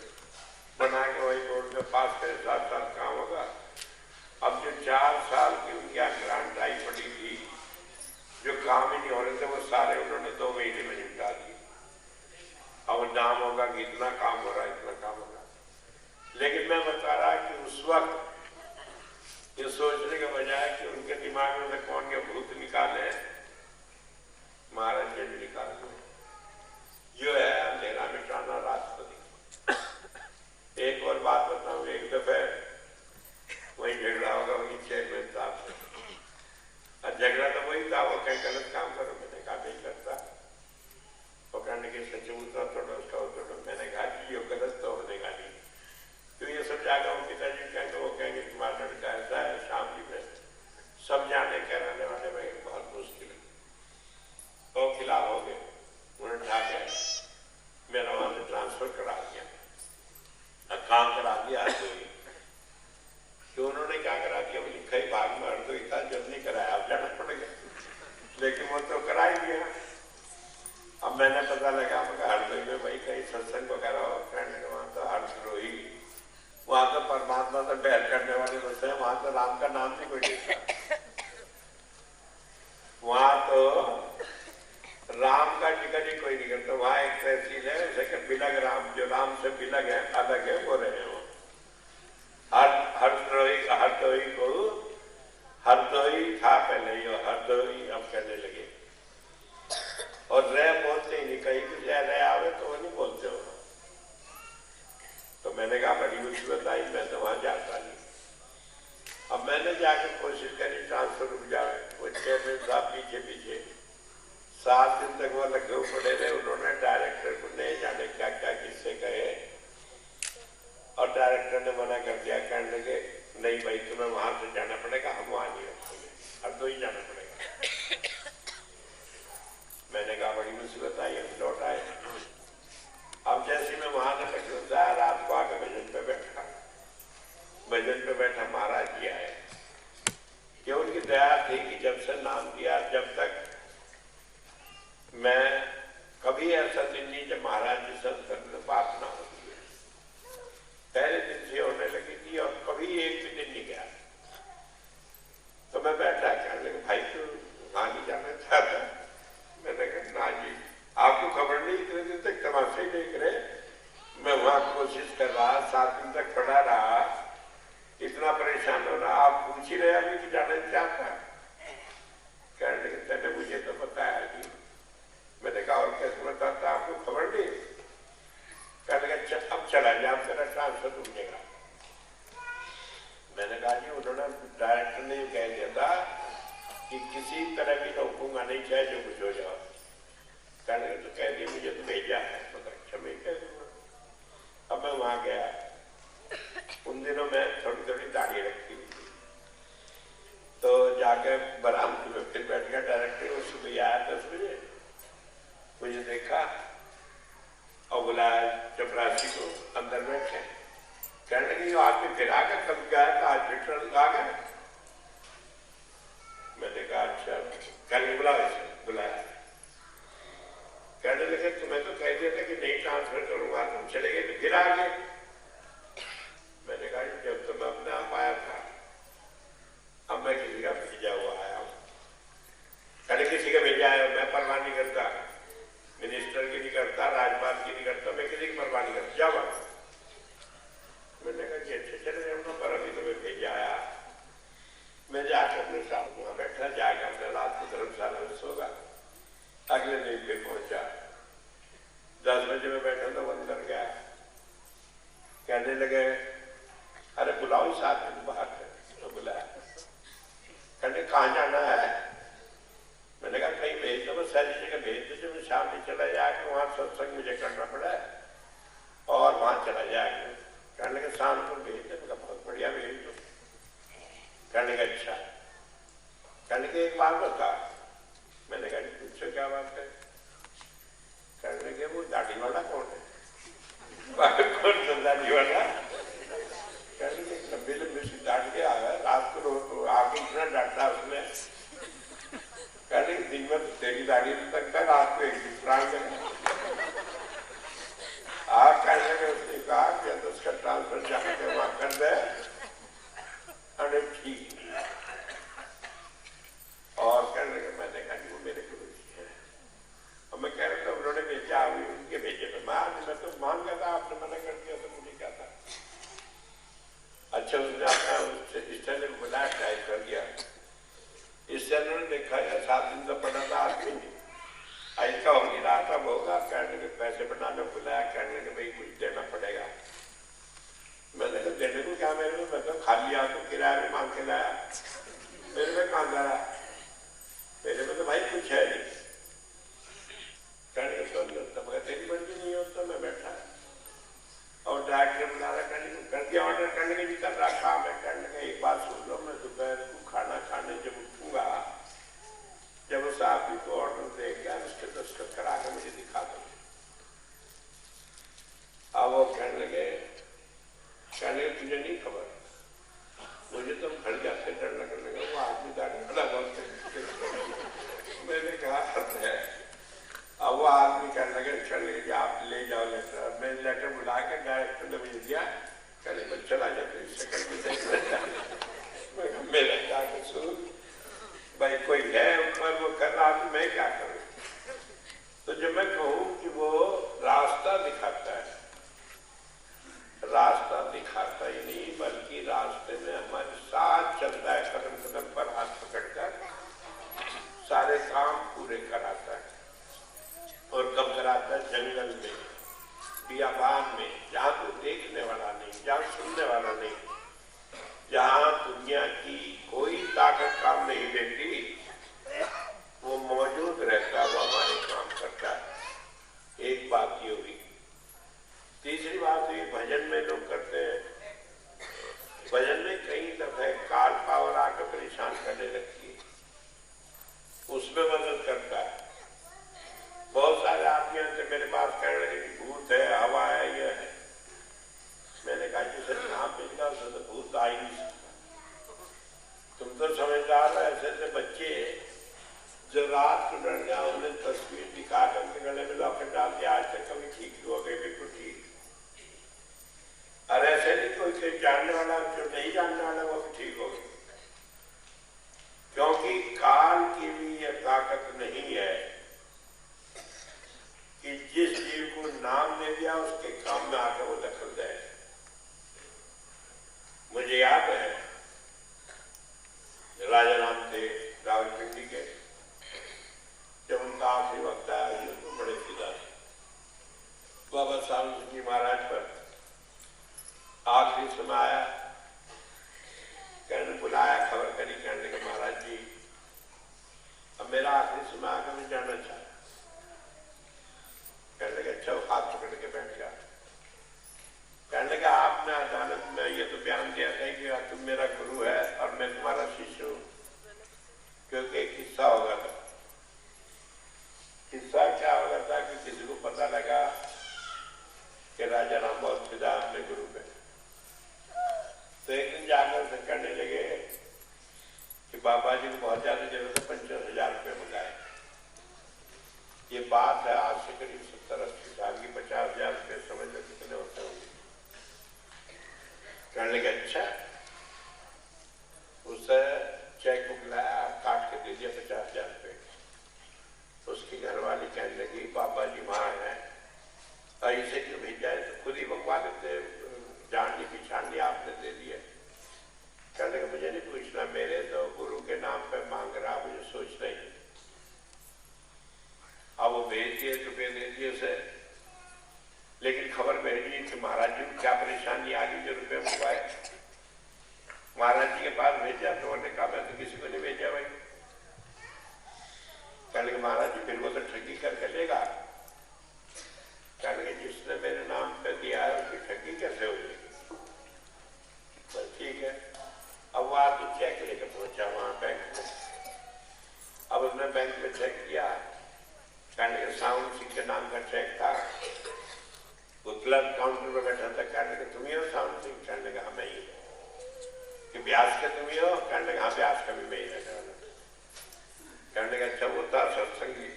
बना के वही बोर्ड में पास करे, 7 साल काम होगा। अब जो 4 साल की उनकी ग्रांट आई पड़ी थी, जो काम ही नहीं हो रहे थे, वो सारे उन्होंने 2 महीने में निपटा दी। अब नाम होगा कि इतना काम हो रहा है, इतना काम होगा। लेकिन मैं बता रहा कि उस वक्त ये सोचने के बजाय कि उनके दिमाग में कौन के भूत निकाले, महाराज जी ने निकाल जो है अंधेरा मिटाना, रात को दिखाना। एक और बात बताऊं, एक दफे वही झगड़ा होगा वही चेयरमैन साहब से, और झगड़ा तो वही था, वो कहीं गलत काम करो, मैंने कहा नहीं करता। वो कहने के सचिव थोड़ा उसका थोड़ा, मैंने कहा कि ये गलत तो होने का नहीं, तो ये सब जाकर वो पिताजी कहेंगे, वो कहेंगे तुम्हारा लड़का ऐसा है, शाम जी में सब जाने कराने वाले में बहुत मुश्किल है। तो खिलाफ हो गए, उन्हें उठा के मेरा वहां से ट्रांसफर करा दिया, काम करा दिया। तो उन्होंने क्या करा दिया, वो लिखा ही भाग में अर्ध था, जब नहीं कराया अब जाना पड़ेगा, लेकिन वो तो करा ही दिया। अब मैंने पता लगा मगर हरदोई में भाई कहीं सत्संग वगैरह हो, वहां तो हर्षद्रोही, वहां तो परमात्मा से बैर करने वाले बच्चे, वहां तो राम का नाम भी कोई नहीं था। वहां तो राम का जिक्र ही कोई नहीं करता। वहां एक तहसील है जैसे बिलग राम, जो राम से बिलग है, अलग है, वो रहे हो। हरदोई को हरदोई था पहले, ये हरदोई अब कहने लगे, और रह बोलते ही नहीं, कहीं भी रह आवे तो वो नहीं बोलते हो। तो मैंने कहा बड़ी मुसीबत आई, मैं तो वहां जाता नहीं। अब मैंने जाकर कोशिश करी ट्रांसफर रुक जाए, वो चेयरमैन साहब पीछे पीछे 7 दिन तक वो लखनऊ पड़े रहे। उन्होंने डायरेक्टर को नहीं जाने क्या क्या किससे कहे, और डायरेक्टर ने मना कर दिया, कहने लगे नहीं भाई तुम्हें वहां से जाना पड़ेगा, हम वहां नहीं रखेंगे, अब तो ही जाना पड़ेगा। मैंने कहा बड़ी मुसीबत आई, हम लौट आए। अब जैसे मैं वहां से लखनऊ से आया, रात को आकर भजन पे बैठा, भजन पे बैठा महाराज जी आए कि उनकी दया थी कि जब से नाम दिया, जब तक मैं कभी ऐसा दिन नहीं जब महाराज जी सत्संग में बात ना होती है। पहले दिन से होने लगी थी और कभी एक भी दिन नहीं गया। तो मैं बैठा, कहने लगे भाई तू वहां नहीं जाना चाहता? मैंने कहा ना जी, आपको खबर नहीं, इतने दिन तक तमाशे ही देख रहे, मैं वहां कोशिश कर रहा, 7 दिन तक पड़ा रहा, इतना परेशान हो रहा, आप पूछ ही रहे अभी कि जाना चाहता? कहने लगे तेने मुझे तो बताया नहीं। मैंने कहा और कैसे बताता, आपको खबर नहीं? कहने लगे अब चला जाए, अब तेरा ट्रांसफर रुक जाएगा। मैंने कहा जी उन्होंने डायरेक्टर ने कह दिया था कि किसी तरह भी रोकूंगा नहीं, चाहे जो कुछ हो जाओ। कहने लगे तो कह दिया मुझे तो भेजा है, तो अच्छा मैं कह दूंगा। अब मैं वहां गया, उन दिनों में थोड़ी थोड़ी दाढ़ी रखी हुई थी, तो जाकर बरामदे में फिर बैठ गया। डायरेक्टर वो सुबह आया 10 बजे, मुझे देखा और बुलाया चपरासी को, अंदर बैठे। कहने लगे जो आदमी फिर आ गया, कब गया था, आज रिटर्न आ गया। मैंने कहा अच्छा, कल बुलाया इसे, बुलाया। कहने लगे तुम्हें तो कह दिया था कि नहीं ट्रांसफर करूंगा, तुम चले गए तो फिर आ गए। मैंने कहा जब तो मैं अपने आप आया था, अब मैं किसी का भेजा हुआ आया हूं। कहने किसी का भेजा आया, मैं परवाह नहीं करता, मिनिस्टर की नहीं करता, राज्यपाल की नहीं करता, मैं किसी की परवाह नहीं करता, जाओ। मैंने कहा कि अच्छे चले जाऊंगा, पर अभी तो मैं भेजा आया। मैं जाकर अपने साथ वहां बैठा, जाकर अपने रात को धर्मशाला में सोगा। अगले दिन फिर पहुंचा, 10 बजे में बैठा तो अंदर गया। कहने लगे अरे बुलाओ इस आदमी को बाहर। तो बुलाया, कहने कहाँ जाना है? मैंने कहा कहीं भेज दो, बस सारी जगह भेज दो, जब मैं शाम में चला जाएगा, वहां सत्संग मुझे करना पड़ा है और वहां चला जाएगा। कहने लगे शाम को भेज दो। मैं बहुत बढ़िया भेज दो। कहने लगे अच्छा। कहने लगे एक बात बता। मैंने कहा पूछो क्या बात है? कहने लगे वो दाढ़ी वाला कौन है? कौन सा दाढ़ी वाला? कहने लगे लंबी लंबी सी दाढ़ी आया, रात को आके इतना डांटा उसने। कहने लगे दिन में तेरी दाढ़ी तक था, रात को एक दिन प्राण कहने लगे उसने कहा कि तो उसका ट्रांसफर जाकर वहां कर दे। अरे ठीक। और कहने लगे मैंने कहा वो मेरे गुरु जी है, होगा, कहने के पैसे बनाने बुलाया, कहने के भाई कुछ देना पड़ेगा। मैंने कहा देने को क्या मेरे में, मैं तो खाली आ तो किराया भी मांग के लाया, मेरे में कहाँ लाया, मेरे में तो भाई कुछ है नहीं। कहने के तो नहीं होता, मगर तेरी मर्जी नहीं होता, मैं बैठा और डायरेक्टर बुला रहा, कहने को कर दिया ऑर्डर, करने के भी कर रहा काम है। कहने का एक बात सुन लो, मैं दोपहर को खाना खाने जब उठूंगा, जब उस आदमी को ऑर्डर देगा उसके दस्तखत करा के मुझे दिखा दो। अब वो कहने लगे तुझे नहीं खबर, मुझे तो खड़गा से डर लगने लगा, वो आदमी दाढ़ी वाला बोलते। मैंने कहा है। अब वो आदमी कहने लगे चलिए आप ले जाओ लेटर। मैं लेटर बुला के डायरेक्टर ने मुझे दिया, कहने मैं चला जाता इस सेकंड में मेरा क्या कसूर, भाई कोई है ऊपर वो कर रहा तो मैं क्या करूं। तो जब मैं कहूं कि वो रास्ता दिखाता है, रास्ता दिखाता ही नहीं बल्कि रास्ते में हमारे साथ चलता है, कदम कदम पर हाथ पकड़कर सारे काम पूरे कराता है। और कब कराता है? जंगल में, बियाबान में, जहां तो देखने वाला नहीं, जहां सुनने वाला नहीं, जहां दुनिया की कोई ताकत काम नहीं देती, वो मौजूद रहता है, वो हमारे काम करता है। एक बात ये हुई। तीसरी बात हुई, भजन में लोग करते हैं, भजन में कई दफे काल पावर आकर परेशान करने लगती है, उसमें मदद करता है। बहुत सारे आदमी से मेरे पास कहने लगे कि भूत है, हवा है, ये है। मैंने कहा जिसे नाम मिल गया उसे तो भूत आ ही नहीं सकता। तुम तो समझदार हो, ऐसे ऐसे बच्चे जो रात को डर गया, उन्हें तस्वीर दिखा कर उनके गले में लॉकेट डाल दिया, आज तक कभी ठीक हो गए, बिल्कुल ठीक। और ऐसे नहीं कोई जानने वाला, जो नहीं जानने वाला वो भी ठीक हो गया, क्योंकि काल की भी यह ताकत नहीं है कि जिस जीव को नाम दे दिया उसके काम में आकर वो दखल दे। मुझे याद है राजा राम थे रावलपिंडी के, जब उनका आखिरी वक्त आया, तो बड़े फिदा थे बाबा साहब सिंह जी महाराज पर। आखिरी समय आया, कहने बुलाया, खबर करी, कहने के महाराज जी अब मेरा आखिरी समय आकर मैं जाना चाहता। कहने लगे अच्छा, हाथ पकड़ के बैठ गया। कहने लगा आपने अदालत में ये तो बयान दिया था कि तुम मेरा गुरु है और मैं तुम्हारा शिष्य हूं, क्योंकि एक किस्सा होगा था। किस्सा क्या होगा था कि किसी को पता लगा कि राजा राम बहुत फिदा अपने गुरु पे, तो एक दिन जाकर से कहने लगे कि बाबा जी को बहुत ज्यादा जरूरत है, 50,000 रुपये मंगाए। ये बात है आज से करीब 70-80 साल की। 50,000 रुपये समझ लो कितने होते होंगे। कहने लगे अच्छा, उसे चेक बुक लाया, काट के दे दिया 50,000 रुपये। उसकी घरवाली कहने लगी बाबा जी वहां है, ऐसे क्यों भेजा है, तो खुद ही मंगवा लेते, जाननी पिछानी आपने दे दिया। कहने का मुझे नहीं पूछना, मेरे तो गुरु के नाम पे मांग रहा, मुझे सोचना ही। अब वो भेज दिए, रुपये दे दिए उसे, लेकिन खबर भेजी कि महाराज जी को क्या परेशानी आ गई जो रुपये मंगवाए। महाराज जी के पास भेजा तो उन्होंने कहा मैं तो किसी को नहीं भेजा भाई। कहने के महाराज जी फिर वो तो ठगी करके लेगा। कहने के जिसने मेरे नाम पे दिया है उसकी ठगी कैसे हो जाएगी। बस ठीक है। अब वो आदमी चेक लेकर पहुंचा वहां बैंक में। अब उसने बैंक में चेक किया, कहने के साउंड सिंह के नाम का चेक था, वो क्लर्क काउंटर पर बैठा था। कहने के तुम ही हो साउंड सिंह? कहने का मैं ही। कि ब्याज के तुम ही हो? कहने का हाँ, ब्याज का भी मैं ही रहने वाला। कहने का अच्छा, वो था सत्संगी।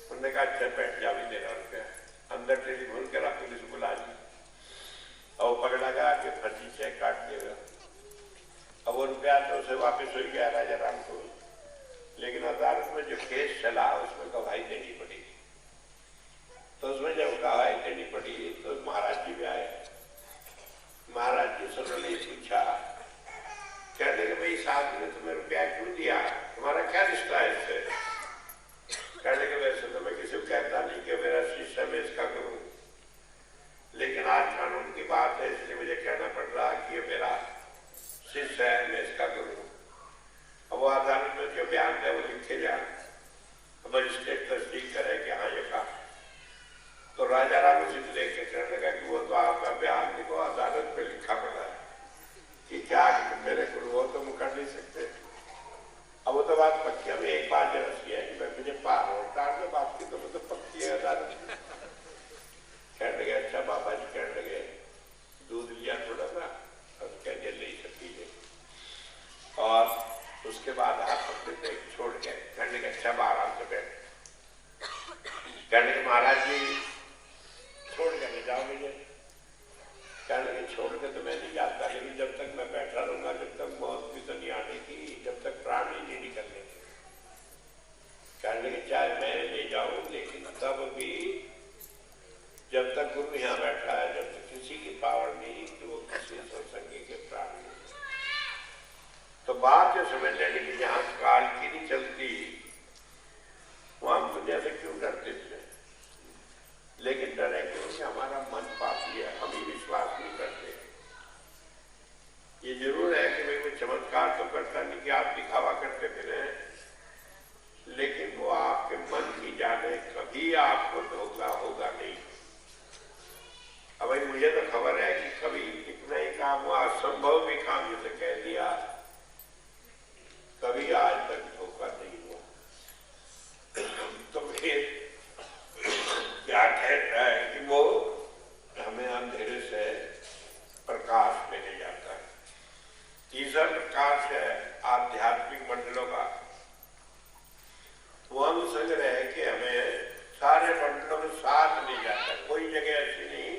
उन्होंने कहा अच्छा बैठ जा, भी दे रहा रुपया। अंदर टेलीफोन करा, पुलिस बुला ली और पकड़ा गया कि फर्जी चेक काट दिएगा। अब वो रुपया तो उसे वापस हो गया राजा राम को, लेकिन अदालत में जो केस चला उसमें गवाही देनी पड़ी। तो उसमें जब गवाही देनी पड़ी तो महाराज जी भी आए। महाराज जी से उन्होंने पूछा, कहने के भाई इस आदमी ने तुम्हें रुपया क्यों दिया, तुम्हारा क्या रिश्ता है इससे? कहने के वैसे तो मैं किसी को कहता कहने के महाराज जी छोड़ कर ले जाओ मुझे। कहने के छोड़ के तो मैं नहीं जाता, लेकिन जब तक मैं बैठा रहूंगा, जब तक मौत भी तो नहीं आने की, जब तक प्राण ही नहीं निकलने के। कहने के चाहे मैं ले जाऊं, लेकिन तब भी जब तक गुरु यहाँ बैठा है, जब तक किसी की पावर नहीं कि वो किसी सत्संगी के प्राण नहीं। तो बात जो समझ लेने की, जहाँ काल की नहीं चलती वहां हम दुनिया से क्यों डरते थे? लेकिन डरे क्योंकि हमारा मन पापी है, हम ही विश्वास नहीं करते। ये जरूर है कि भाई कोई चमत्कार तो करता नहीं कि आप दिखावा करते फिरे, लेकिन वो आपके मन की जाने, कभी आपको धोखा होगा नहीं। अब भाई मुझे तो खबर है कि कभी इतना ही काम हुआ, असंभव भी काम जैसे कह दिया, कभी आज तक धोखा नहीं हुआ। तो फिर क्या कहता है कि वो हमें अंधेरे से प्रकाश में ले जाता है। तीसरा प्रकाश है आध्यात्मिक मंडलों का। वो हम समझ रहे हैं कि हमें सारे मंडलों में साथ ले जाता है। कोई जगह ऐसी नहीं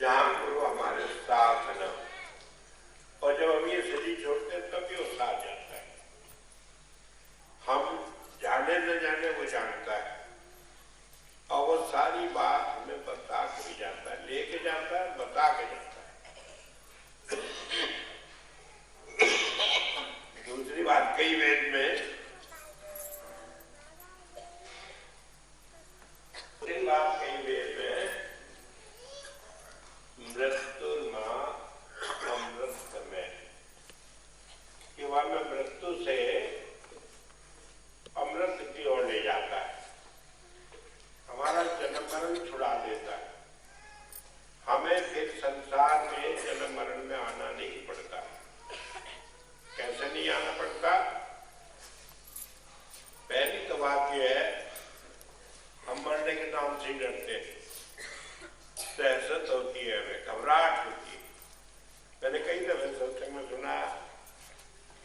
जहां गुरु हमारे साथ न हो। और जब हम ये शरीर छोड़ते हैं तब भी वो साथ जाता है। हम जाने न जाने वो जानता है, और वो सारी बात हमें बता के भी जाता है, लेके जाता है, बता के जाता है। दूसरी बात, कई वेद में मृत्युर्मा अमृत में, कि वह हमें मृत्यु से अमृत की ओर ले जाता है, हमारा जन्म मरण छुड़ा देता है। हमें फिर संसार में जन्म मरण में आना नहीं पड़ता। कैसे नहीं आना पड़ता? पहली तो बात यह है, हम मरने के नाम से ही डरते हैं, दहशत होती है, हमें घबराहट होती है। मैंने कई दफे सत्संग में सुना,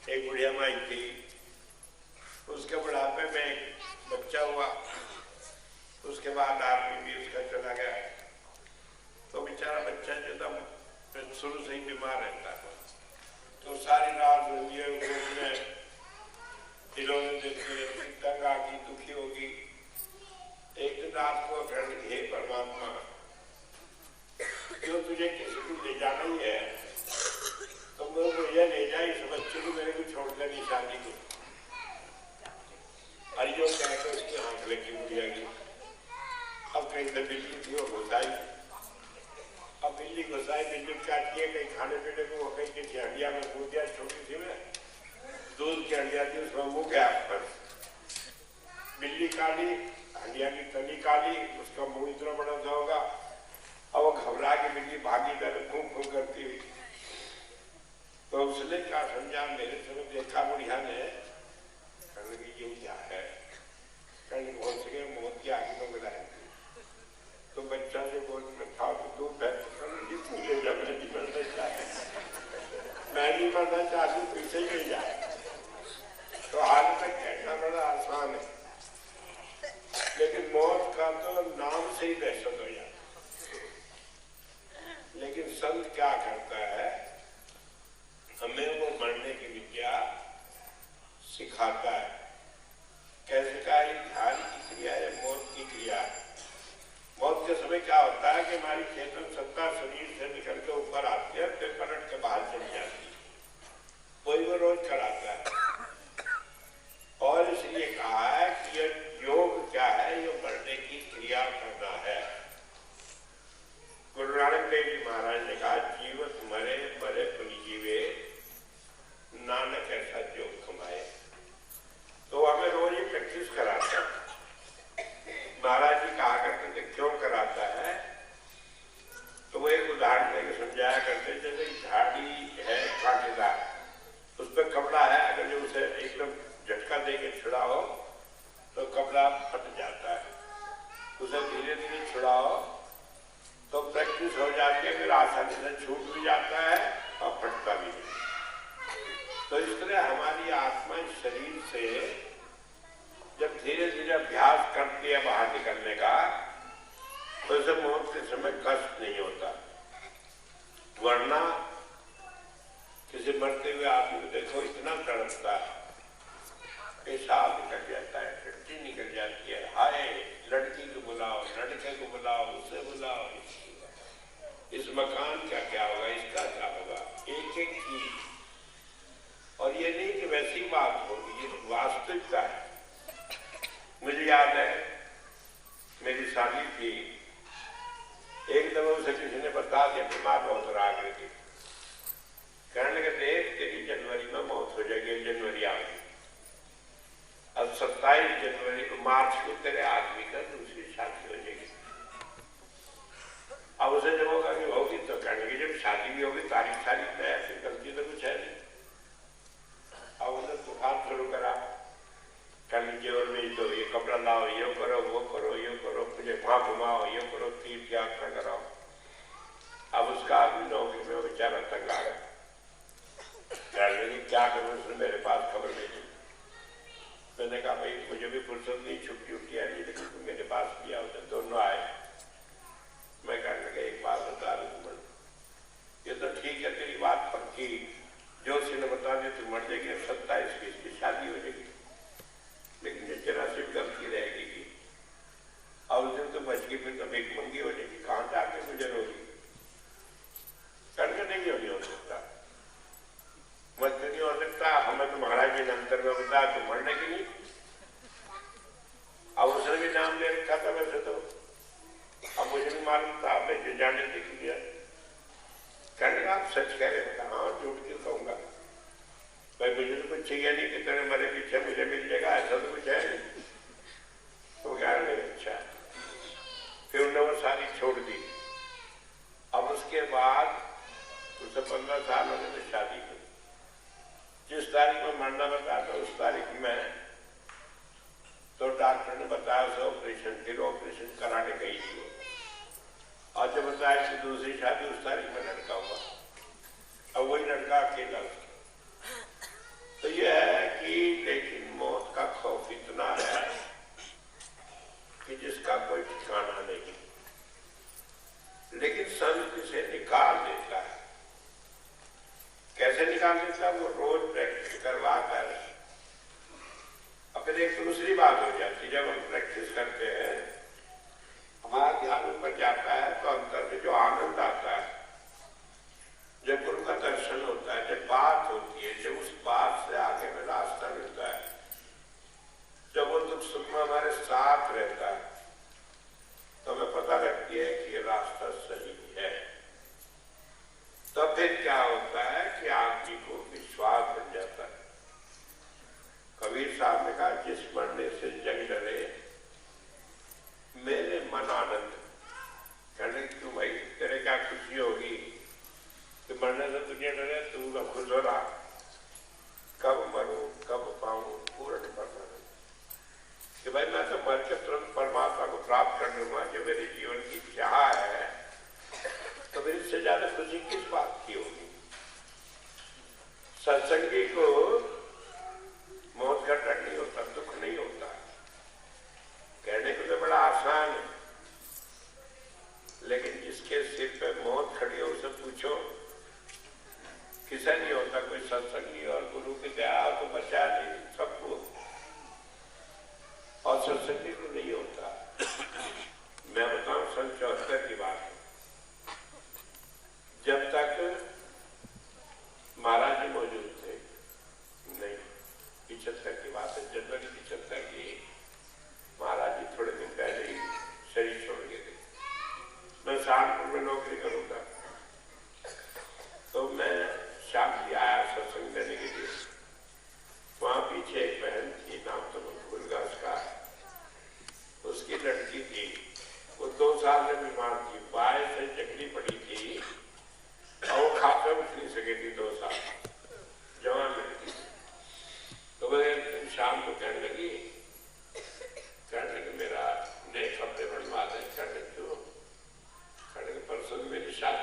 एक बुढ़िया माई थी, उसके बुढ़ापे में एक बच्चा हुआ, उसके बाद आदमी भी उसका चला गया। तो बेचारा बच्चा जो था शुरू से ही बीमार रहता था, तो सारी रात रोंदी है, खिलौने देती रहती, तंग आगी, दुखी होगी। एक दिन रात को कहने, हे परमात्मा, जो तुझे किसी को ले जाना ही है तो मेरे को यह ले जाए, इस बच्चे को मेरे को छोड़कर निशानी को। अरियो कहकर उसकी आंख लगी बुढ़िया की। अब कहीं तो बिल्ली थी, वो घुसाई। अब बिल्ली घुसाई, बिल्ली काटती है, कहीं खाने पीने को, वो कहीं किसी हंडिया में कूद दिया, छोटी सी में दूध की हंडिया थी, उसमें मुँह गया पर बिल्ली काली, हंडिया की तली काली, उसका मुंह इतना बड़ा सा होगा। और वो घबरा के बिल्ली भागी, पहले फूंक करती हुई। तो उसने क्या समझा, मेरे समय देखा बुढ़िया ने, कहने की ये क्या है, कहने बहुत सके मौत की आगे में मिलाएंगे। तो बच्चा जो बोल में था तो दूध है, पूछे जब मैं नहीं मरना चाहती, मैं नहीं मरना चाहती, पीछे ही नहीं जाए। तो हाल तक कहना बड़ा आसान है, लेकिन मौत का तो नाम से ही दहशत हो जाता। लेकिन संत क्या करता है, हमें वो मरने की विद्या सिखाता है। कैसे का ध्यान की क्रिया है, मौत की क्रिया। मौत के समय क्या होता है कि हमारी चेतन सत्ता शरीर से निकल के ऊपर आती है, फिर पलट के बाहर चली जाती है। वही वो रोज कराता है। और इसलिए कहा है कि ये योग क्या है, ये मरने की क्रिया करना है। गुरु नानक देव जी महाराज ने कहा, जीवत मरे मरे पुनि जीवे, नानक ऐसा योग कमाए। तो हमें रोज ही प्रैक्टिस कराता है। महाराज जी कहा करते थे, क्यों कराता है? तो वो एक उदाहरण देकर समझाया करते, जैसे झाड़ी है कांटेदार, उस पर कपड़ा है, अगर जो उसे एकदम झटका दे के छुड़ाओ तो कपड़ा फट जाता है। उसे धीरे धीरे छुड़ाओ तो प्रैक्टिस हो जाती है, फिर आसानी से छूट भी जाता है और फटता भी नहीं। तो इस तरह हमारी आत्मा इस शरीर से जब धीरे धीरे अभ्यास करती है बाहर निकल इस मकान का क्या होगा, इसका क्या होगा, एक एक चीज। और ये नहीं कि वैसी बात होगी, ये वास्तविकता है। मुझे याद है मेरी शादी थी, एक दफा उसे किसी ने बता दिया बीमार बहुत राग रही थी, कहने लगे देख तेरी जनवरी में मौत हो जाएगी, जनवरी आ गई, अब 27 जनवरी को मार्च को तेरे आदमी का दूसरी शादी हो जाएगी। अब उसे जब होगा कि होगी तो कहने लगे जब शादी भी होगी तारीख तारीख में ऐसी गलती तो कुछ है नहीं। अब उन्हें तूफान शुरू करा, कल जेवर में तो ये कपड़ा लाओ, ये करो, वो करो, ये करो, मुझे वहां घुमाओ, ये करो, तीर्थ यात्रा कराओ। अब उसका आदमी नौकरी में बेचारा तंग आ गया, कहने लगे क्या करूं, उसने मेरे पास खबर नहीं दी। मैंने कहा भाई मुझे भी फुर्सत नहीं, छुट्टी उट्टी आई नहीं, लेकिन तुम मेरे पास भी आओ। जब दोनों आए, मैं कहने लगा एक बात बता रहा, ये तो ठीक है तेरी बात पक्की, जोशी ने बता दिया तू मर जाएगी, 27 की इसकी शादी हो जाएगी, लेकिन ये जरा सी गलती रहेगी कि अब उस दिन तो बच गई, फिर तो भीख मंगी हो जाएगी, कहाँ जाके मुझे रोगी, करके नहीं हो सकता, मत नहीं हो सकता। हमें तो महाराज जी ने अंतर में बताया तो मरने की नहीं। अब उसने भी नाम ले रखा था वैसे तो, अब मुझे भी मालूम था, मैं जो जाने थे किया, कहने का आप सच कह रहे हैं, हाँ झूठ क्यों कहूंगा भाई, मुझे तो कुछ चाहिए नहीं कि तेरे मरे पीछे मुझे मिल जाएगा, ऐसा तो कुछ है नहीं। तो क्या नहीं, अच्छा। फिर उन्होंने वो सारी छोड़ दी। अब उसके बाद उसे 15 साल होने में शादी की, जिस तारीख में मरना बताया था उस तारीख में तो डॉक्टर ने बताया उसे ऑपरेशन, फिर ऑपरेशन कराने गई थी वो, और जब बताया कि दूसरी शादी उस तारीख में लड़का हुआ, अब वही लड़का अकेला उसका। तो यह है कि लेकिन मौत का खौफ इतना है कि जिसका कोई ठिकाना नहीं, लेकिन संत इसे निकाल देता है। कैसे निकाल देता है? वो रोज प्रैक्टिस करवा कर। और फिर एक दूसरी बात हो जाती है, जब हम प्रैक्टिस करते हैं हमारा ध्यान ऊपर जाता है तो अंतर में जो आनंद आता है, जब गुरु का दर्शन होता है, जब बात होती है, जब उस बात से आगे में रास्ता मिलता है, जब वो दुख सुख में हमारे साथ रहता है, तो हमें पता लगती है कि ये रास्ता सही है। तो फिर क्या होता है कि आदमी को विश्वास बन जाता है। कबीर साहब ने कहा जिस मरने से जग डरे मेरे मन आनंद। कहने क्यों भाई, तेरे क्या खुशी होगी कि मरने से दुनिया डरे, तू का खुश हो रहा, कब मरूं कब पाऊं पूर्ण परमानंद, कि भाई मैं तो मर के तुरंत परमात्मा को प्राप्त कर लूंगा, जो मेरे जीवन की चाह है, तो फिर इससे ज्यादा खुशी किस बात की होगी। सत्संगी को मौत का डर नहीं होता, दुख नहीं होता। कहने को तो बड़ा आसान है, लेकिन जिसके सिर पे मौत खड़ी हो उसे पूछो, किसे नहीं होता। कोई सत्संगी और गुरु की दया को बचा नहीं सबको, और सत्संगी को नहीं होता। मैं बताऊं 74 की बात, जब तक महाराज जी मौजूद थे, नहीं 75 की बात है, जनवरी 75 की, महाराज जी थोड़े दिन पहले ही शरीर छोड़ गए थे। मैं सहारनपुर में नौकरी करूंगा, तो मैं शाम को आया सत्संग देने के लिए। वहां पीछे एक बहन थी, नाम तो भूल गया उसका, उसकी लड़की थी, वो 2 साल में बीमार थी, बाएं से जकड़ी पड़ी थी और वो खाकर उठ नहीं सके थी 2 साल, जवान लड़की। तो वह शाम को कहने लगी मेरा नए कपड़े बनवा दे। कहने क्यों? कहने परसों मेरी शादी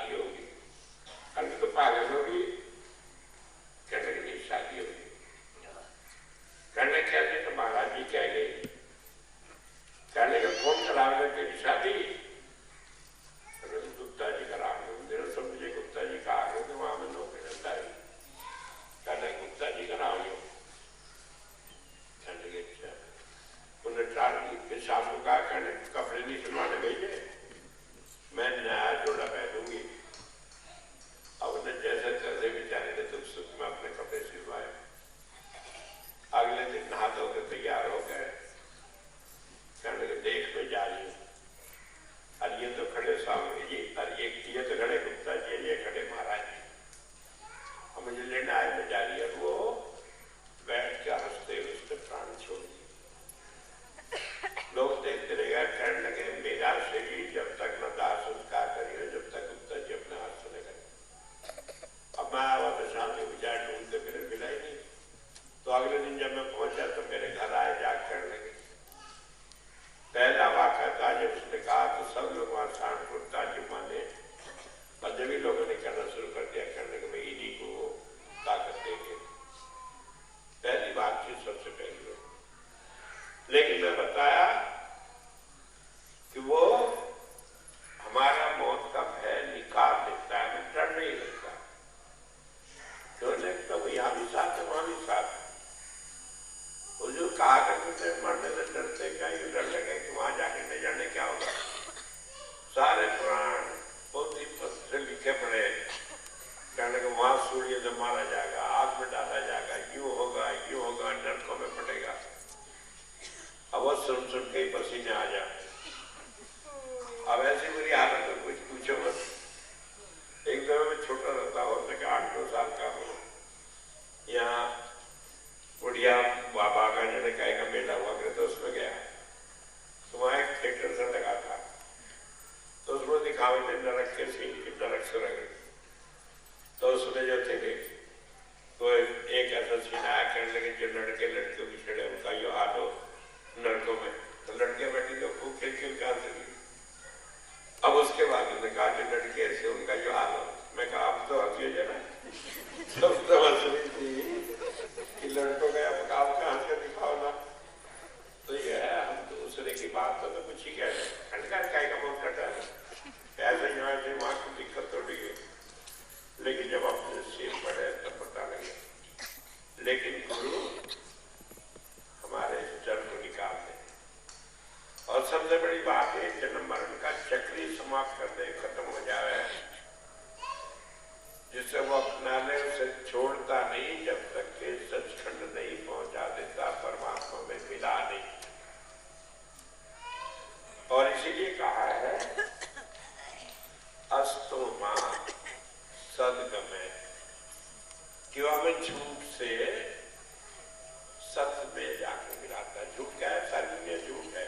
दिखावे थे नरक के सीन के, नरक सुरंग। तो उसमें जो थे तो एक ऐसा सीन आया, कहने लगे जो लड़के लड़कियों की छेड़े उनका यो हाल हो नरकों में, तो लड़के बैठी तो खूब खिलखिल कहां से। अब उसके बाद उन्होंने कहा कि लड़के ऐसे उनका जो हाल हो। मैं कहा अब तो हंसी हो जाए, तब तो हंस रही थी कि लड़कों का अब काम कहां से दिखाओ ना। तो ये है, हम दूसरे की बात तो कुछ ही कह रहे हैं, खंडकार का बहुत कटा है, ऐसे यहाँ से वहां की दिक्कत थोड़ी है, लेकिन जब अपने सिर पड़े तब पता लगे। लेकिन गुरु हमारे जड़ को निकालते, और सबसे बड़ी बात है जन्म मरण का चक्र ही समाप्त कर दे, खत्म हो जाए, जिससे वो अपना ले उसे छोड़ता नहीं जब तक के सचखंड नहीं पहुंचा देता, परमात्मा में मिला नहीं। और इसीलिए कहा है अस्तो मां सदगमय, कि वह हमें झूठ से सत्य में जाकर मिलाता है। झूठ क्या है? सारी दुनिया झूठ है,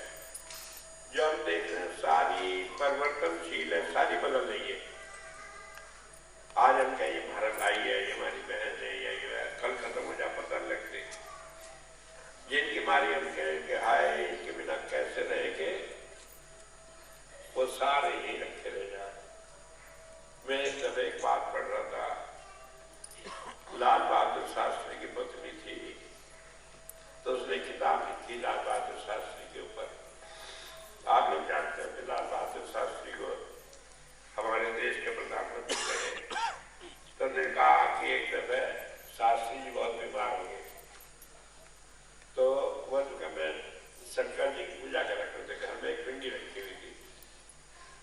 जो हम देख रहे हैं सारी परिवर्तनशील है, सारी बदल रही है। आज हम क्या ये भारत आई है, ये हमारी बहन है, या ये कल खत्म हो जाए पता नहीं लगते। जिनकी मारी हम कहें कि हाय इनके बिना कैसे रहेंगे, वो सारे ही रखे रह जाए। मैं जब एक बात पढ़ रहा था, लाल बहादुर शास्त्री की पत्नी थी, तो उसने किताब लिखी लाल बहादुर शास्त्री के ऊपर। आप लोग जानते हैं कि लाल बहादुर शास्त्री को हमारे देश के प्रधानमंत्री रहे। तो ने कहा कि एक दफे शास्त्री जी बहुत बीमार हो गए, तो वह तो मैं शंकर जी की पूजा करा करते, घर में एक पिंडी रखी हुई थी।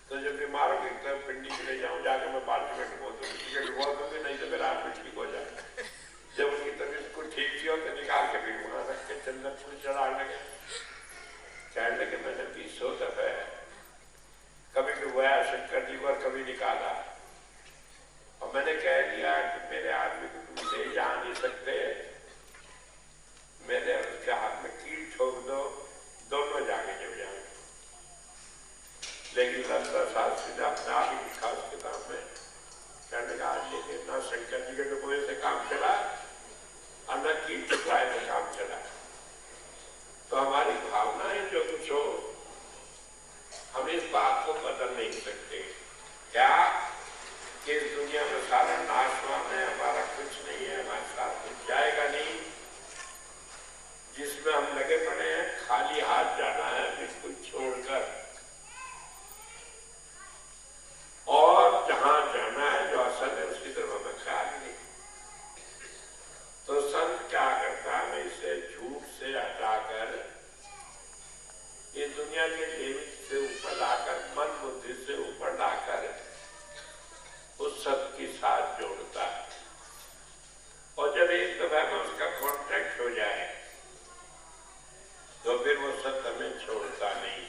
तो जब बीमार हो गई तो पिंडी के ले जाऊं, जाकर मैं पार्टी में डुबो दूंगी, नहीं तो मेरा हाथ ठीक हो जाए। जब उनकी तबीयत कुछ ठीक थी तो निकाल के फिर वहां रख के चंदन फूल चढ़ाने लगे। कहने लगे मैंने 20 दफे कभी डुबाया शंकर जी को और कभी निकाला, और मैंने कह दिया कि मेरे आदमी को तुम ले जा नहीं सकते, मेरे उसके हाथ में कील ठोक दो, दोनों जाके जब जाए। लेकिन लता शास्त्री ने अपने आप ही लिखा उस किताब में, कहने लगा आज लेकिन ना शंकर जी के डुबोए से काम चला और न कील ठुकराए से काम चला। तो हमारी भावनाएं जो कुछ हो, हम इस बात को बदल नहीं सकते। क्या कि इस दुनिया में सारा नाशवान है, हमारा कुछ नहीं है, हमारे साथ कुछ जाएगा नहीं। जिसमें हम लगे पड़े हैं खाली हाथ जाना है बिल्कुल छोड़कर, और जहां जाना है जो असल है उसकी तरफ हमें ख्याल नहीं। तो संत क्या करता है, इसे झूठ से हटाकर ये दुनिया के लिमिट से ऊपर लाकर, मन बुद्धि से ऊपर लाकर उस सत्य के साथ जोड़ता है। और जब एक दफा में उसका कॉन्ट्रैक्ट हो जाए तो फिर वो सत्य में छोड़ता नहीं।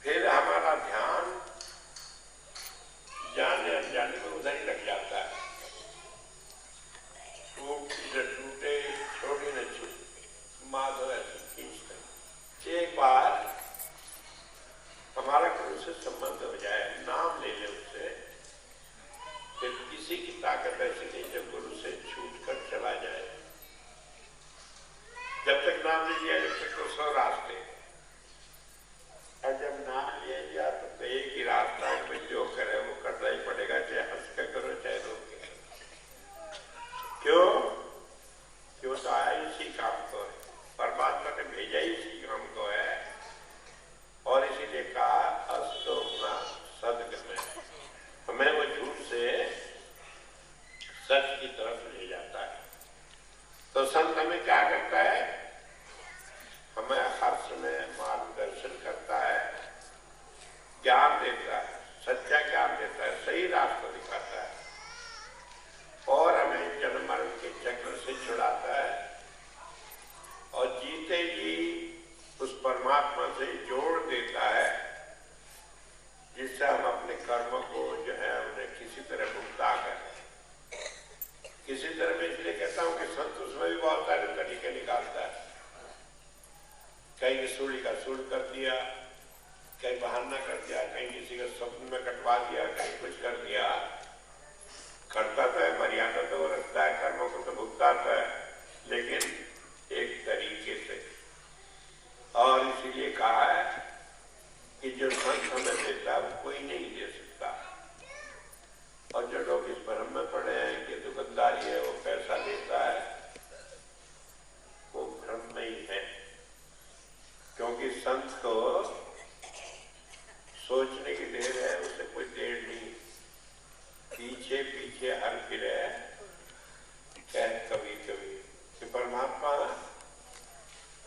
फिर हमारा ध्यान जाने अनजाने में उधर ही लग जाता है। टूटे छोड़ी न छूटे, माधव ऐसे खींचते। एक बार हमारा गुरु से संबंध हो जाए, नाम ले ले उससे, फिर किसी की ताकत ऐसी नहीं जब गुरु से छूट कर चला जाए। जब तक नाम ले लिया जब तक तो 100 रास्ते, और जब नाम ले लिया तो एक ही रास्ता है, जो करे वो करना ही पड़ेगा, चाहे हंस के करो चाहे रो के। क्यों? क्यों? तो आया इसी काम को है, परमात्मा ने भेजा ही इसी काम को है। और इसीलिए कहा अस्तो मां सदगमय, हमें वो झूठ से सच की तरफ ले जाता है। तो संत हमें क्या करता है? हमें हर समय मार्गदर्शन करता है, ज्ञान देता है, सच्चा ज्ञान देता है, सही रास्ता दिखाता है, और हमें जन्म मरण के चक्र से छुड़ाता है, और जीते जी उस परमात्मा से जोड़ देता है, जिससे हम अपने कर्मों को जो है उन्हें किसी तरह भुगता कर, किसी तरह मैं इसलिए कहता हूं कि संत उसमें भी बहुत सारे तरीके निकालता है। कहीं सूली का सूल कर दिया, कहीं बहाना कर दिया, कहीं किसी का स्वप्न में कटवा दिया, कहीं कुछ कर दिया। करता तो है, मर्यादा तो वो रखता है, कर्मों को तो भुगताता है, लेकिन एक तरीके से। और इसीलिए कहा है कि जो संत हमें देता है वो कोई नहीं दे सकता। और जो लोग इस भ्रम में पड़े हैं कि दुकानदारी है, वो पैसा देता है, वो भ्रम में ही है। क्योंकि संत को सोचने की देर है, उसे कोई देर नहीं। पीछे पीछे हर फिरे कह कभी कभी कि परमात्मा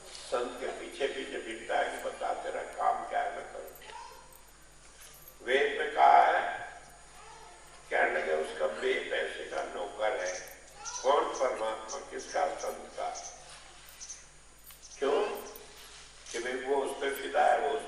संत के पीछे पीछे फिरता है कि बता तेरा काम क्या है, मैं करूं। वेद में कहा है, कहने लगे उसका बेपैसे का नौकर है। कौन? परमात्मा। किसका? संत का। क्यों? कि भाई वो उस पर फिदा है, वो